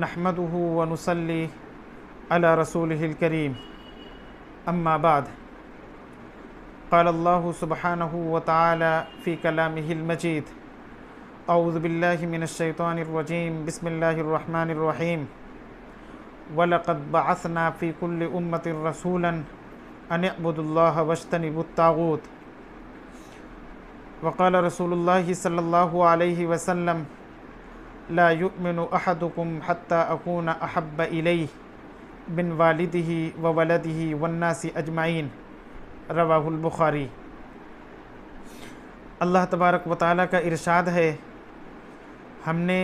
نحمده ونصلي على رسوله الكريم أما بعد قال الله سبحانه وتعالى في كلامه المجيد أعوذ بالله من الشيطان الرجيم بسم الله الرحمن الرحيم وَلَقَدْ بَعَثْنَا فِي كُلِّ أُمَّةٍ رَسُولًا أَنِ اعْبُدُوا اللَّهَ وَاجْتَنِبُوا الطَّاغُوتَ وقال رسول الله صلى الله عليه وسلم لا يؤمن أحدكم حتى أكون أحب إليه من والده وولده والناس أجمعين رواہ البخاری۔ اللہ تبارک و تعالیٰ کا ارشاد ہے، ہم نے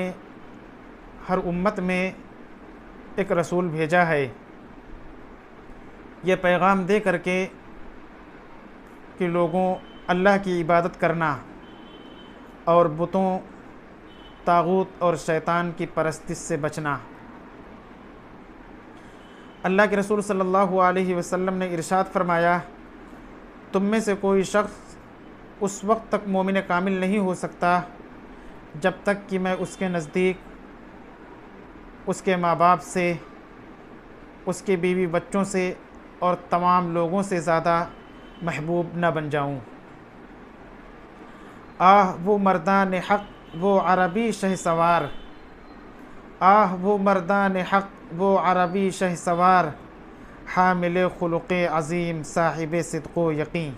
ہر امت میں ایک رسول بھیجا ہے یہ پیغام دے کر کے کہ لوگوں اللہ کی عبادت کرنا اور بتوں، طاغوت اور شیطان کی پرستش سے بچنا۔ اللہ کے رسول صلی اللہ علیہ وسلم نے ارشاد فرمایا، تم میں سے کوئی شخص اس وقت تک مومن کامل نہیں ہو سکتا جب تک کہ میں اس کے نزدیک اس کے ماں باپ سے، اس کے بیوی بچوں سے اور تمام لوگوں سے زیادہ محبوب نہ بن جاؤں۔ آہ وہ مردان حق وہ عربی شہ سوار، آہ وہ مردان حق وہ عربی شہ سوار، حامل خلق عظیم صاحب صدق و یقین۔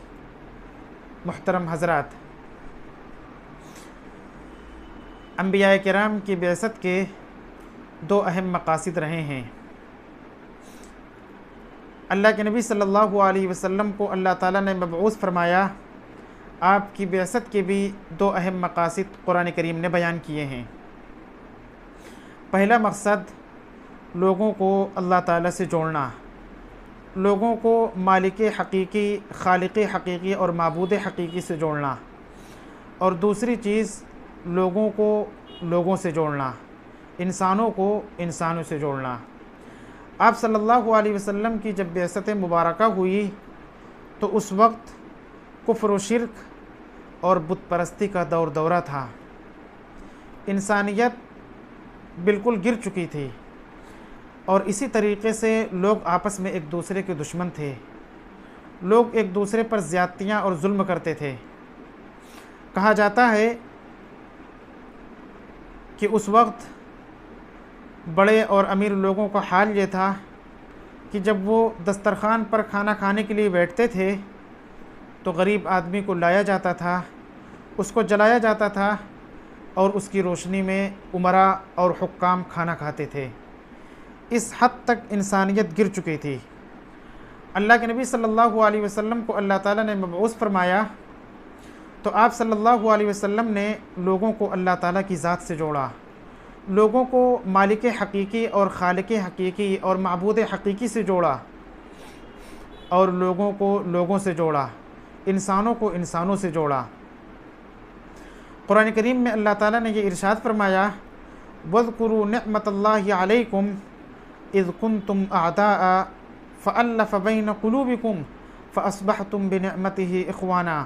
محترم حضرات، انبیاء کرام کی بعثت کے دو اہم مقاصد رہے ہیں۔ اللہ کے نبی صلی اللہ علیہ وسلم کو اللہ تعالیٰ نے مبعوث فرمایا، آپ کی بعثت کے بھی دو اہم مقاصد قرآن کریم نے بیان کیے ہیں۔ پہلا مقصد لوگوں کو اللہ تعالیٰ سے جوڑنا، لوگوں کو مالک حقیقی، خالق حقیقی اور معبود حقیقی سے جوڑنا، اور دوسری چیز لوگوں کو لوگوں سے جوڑنا، انسانوں کو انسانوں سے جوڑنا۔ آپ صلی اللہ علیہ وسلم کی جب بعثت مبارکہ ہوئی تو اس وقت کفر و شرک اور بت پرستی کا دورہ تھا، انسانیت بالکل گر چکی تھی، اور اسی طریقے سے لوگ آپس میں ایک دوسرے کے دشمن تھے، لوگ ایک دوسرے پر زیادتیاں اور ظلم کرتے تھے۔ کہا جاتا ہے کہ اس وقت بڑے اور امیر لوگوں کا حال یہ تھا کہ جب وہ دسترخوان پر کھانا کھانے کے لیے بیٹھتے تھے تو غریب آدمی کو لایا جاتا تھا، اس کو جلایا جاتا تھا، اور اس کی روشنی میں امراء اور حکام کھانا کھاتے تھے۔ اس حد تک انسانیت گر چکی تھی۔ اللہ کے نبی صلی اللہ علیہ وسلم کو اللہ تعالیٰ نے مبعوث فرمایا تو آپ صلی اللہ علیہ وسلم نے لوگوں کو اللہ تعالیٰ کی ذات سے جوڑا، لوگوں کو مالک حقیقی اور خالق حقیقی اور معبود حقیقی سے جوڑا، اور لوگوں کو لوگوں سے جوڑا، انسانوں کو انسانوں سے جوڑا۔ قرآن کریم میں اللہ تعالیٰ نے یہ ارشاد فرمایا، وَاذْكُرُوا نِعْمَةَ اللَّهِ عَلَيْكُمْ إِذْ كُنْتُمْ أَعْدَاءً فَأَلَّفَ بَيْنَ قُلُوبِكُمْ فَأَصْبَحْتُمْ بِنِعْمَتِهِ إِخْوَانًا۔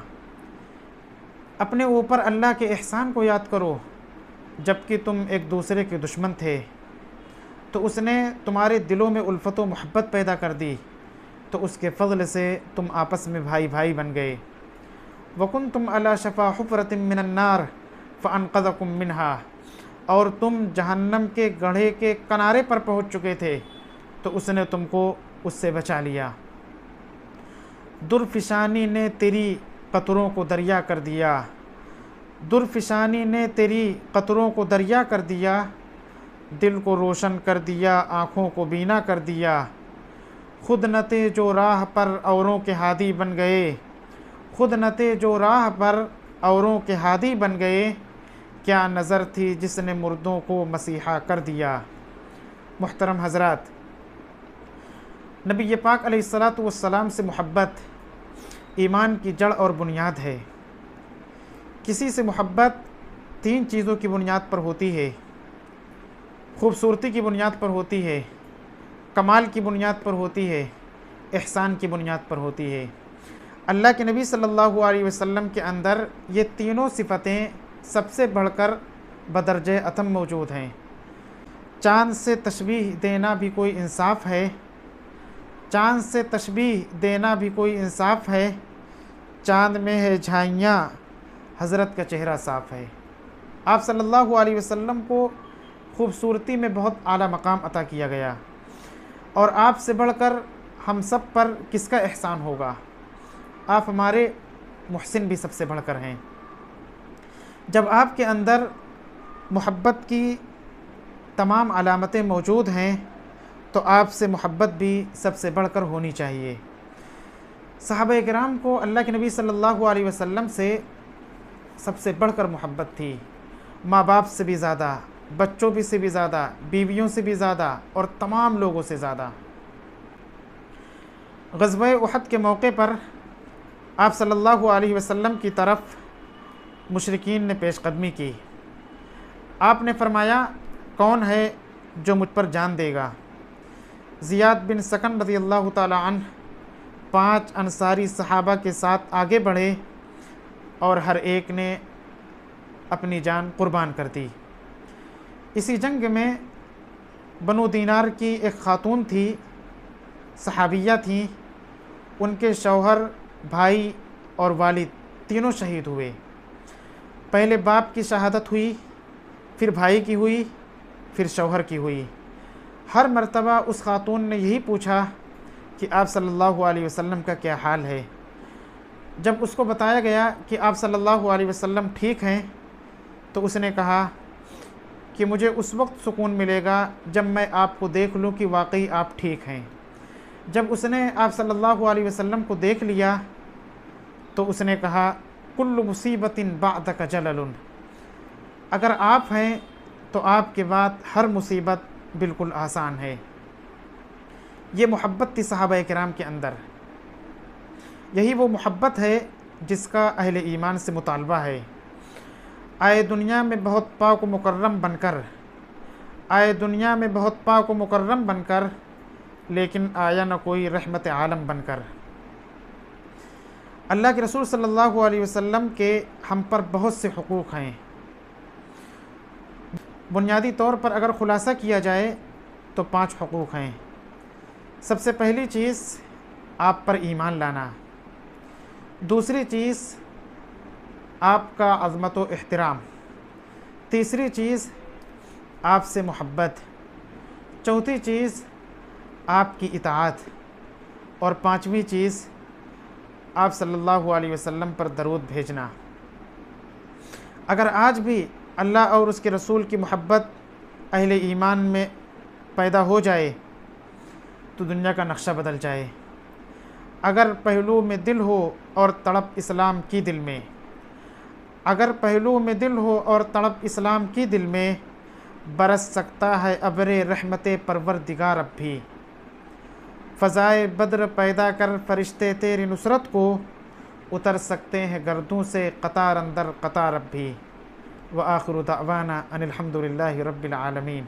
اپنے اوپر اللہ کے احسان کو یاد کرو، جبکہ تم ایک دوسرے کے دشمن تھے تو اس نے تمہارے دلوں میں الفت و محبت پیدا کر دی، تو اس کے فضل سے تم آپس میں بھائی بھائی بن گئے۔ وَكُنْتُمْ عَلَى شَفَا حُفْرَةٍ مِّنَ النَّارِ فَأَنْقَذَكُم مِّنْهَا، اور تم جہنم کے گڑھے کے کنارے پر پہنچ چکے تھے تو اس نے تم کو اس سے بچا لیا۔ درفشانی نے تیری قطروں کو دریا کر دیا، درفشانی نے تیری قطروں کو دریا کر دیا، دل کو روشن کر دیا، آنکھوں کو بینا کر دیا۔ خود نتے جو راہ پر اوروں کے ہادی بن گئے، خود نتے جو راہ پر اوروں کے ہادی بن گئے، کیا نظر تھی جس نے مردوں کو مسیحا کر دیا۔ محترم حضرات، نبی پاک علیہ الصلاۃ والسلام سے محبت ایمان کی جڑ اور بنیاد ہے۔ کسی سے محبت تین چیزوں کی بنیاد پر ہوتی ہے، خوبصورتی کی بنیاد پر ہوتی ہے، کمال کی بنیاد پر ہوتی ہے، احسان کی بنیاد پر ہوتی ہے۔ اللہ کے نبی صلی اللہ علیہ وسلم کے اندر یہ تینوں صفتیں سب سے بڑھ کر بدرجہ اتم موجود ہیں۔ چاند سے تشبیہ دینا بھی کوئی انصاف ہے، چاند سے تشبیہ دینا بھی کوئی انصاف ہے، چاند میں ہے جھائیاں حضرت کا چہرہ صاف ہے۔ آپ صلی اللہ علیہ وسلم کو خوبصورتی میں بہت اعلیٰ مقام عطا کیا گیا، اور آپ سے بڑھ کر ہم سب پر کس کا احسان ہوگا؟ آپ ہمارے محسن بھی سب سے بڑھ کر ہیں۔ جب آپ کے اندر محبت کی تمام علامتیں موجود ہیں تو آپ سے محبت بھی سب سے بڑھ کر ہونی چاہیے۔ صحابہ کرام کو اللہ کے نبی صلی اللہ علیہ وسلم سے سب سے بڑھ کر محبت تھی، ماں باپ سے بھی زیادہ، بچوں بھی سے بھی زیادہ، بیویوں سے بھی زیادہ، اور تمام لوگوں سے زیادہ۔ غزوہ احد کے موقع پر آپ صلی اللہ علیہ وسلم کی طرف مشرکین نے پیش قدمی کی۔ آپ نے فرمایا، کون ہے جو مجھ پر جان دے گا؟ زیاد بن سکن رضی اللہ تعالی عنہ 5 انصاری صحابہ کے ساتھ آگے بڑھے اور ہر ایک نے اپنی جان قربان کر دی۔ اسی جنگ میں بنو دینار کی ایک خاتون تھی، صحابیہ تھیں، ان کے شوہر، بھائی اور والد تینوں شہید ہوئے۔ پہلے باپ کی شہادت ہوئی، پھر بھائی کی ہوئی، پھر شوہر کی ہوئی۔ ہر مرتبہ اس خاتون نے یہی پوچھا کہ آپ صلی اللہ علیہ وسلم کا کیا حال ہے؟ جب اس کو بتایا گیا کہ آپ صلی اللہ علیہ وسلم ٹھیک ہیں تو اس نے کہا کہ مجھے اس وقت سکون ملے گا جب میں آپ کو دیکھ لوں کہ واقعی آپ ٹھیک ہیں۔ جب اس نے آپ صلی اللہ علیہ وسلم کو دیکھ لیا تو اس نے کہا، کل مصیبت بعدک جلل، اگر آپ ہیں تو آپ کے بعد ہر مصیبت بالکل آسان ہے۔ یہ محبت تھی صحابہ کرام کے اندر۔ یہی وہ محبت ہے جس کا اہل ایمان سے مطالبہ ہے۔ آئے دنیا میں بہت پاک و مکرم بن کر، آئے دنیا میں بہت پاک و مکرم بن کر، لیکن آیا نہ کوئی رحمت عالم بن کر۔ اللہ کے رسول صلی اللہ علیہ وسلم کے ہم پر بہت سے حقوق ہیں۔ بنیادی طور پر اگر خلاصہ کیا جائے تو 5 حقوق ہیں۔ سب سے پہلی چیز آپ پر ایمان لانا، دوسری چیز آپ کا عظمت و احترام، تیسری چیز آپ سے محبت، چوتھی چیز آپ کی اطاعت، اور 5ویں چیز آپ صلی اللہ علیہ وسلم پر درود بھیجنا۔ اگر آج بھی اللہ اور اس کے رسول کی محبت اہل ایمان میں پیدا ہو جائے تو دنیا کا نقشہ بدل جائے۔ اگر پہلو میں دل ہو اور تڑپ اسلام کی دل میں، اگر پہلو میں دل ہو اور تڑپ اسلام کی دل میں، برس سکتا ہے ابر رحمت پروردگار اب بھی۔ فضائے بدر پیدا کر فرشتے تیری نصرت کو، اتر سکتے ہیں گردوں سے قطار اندر قطار اب بھی۔ وآخر دعوانا ان الحمد للہ رب العالمین۔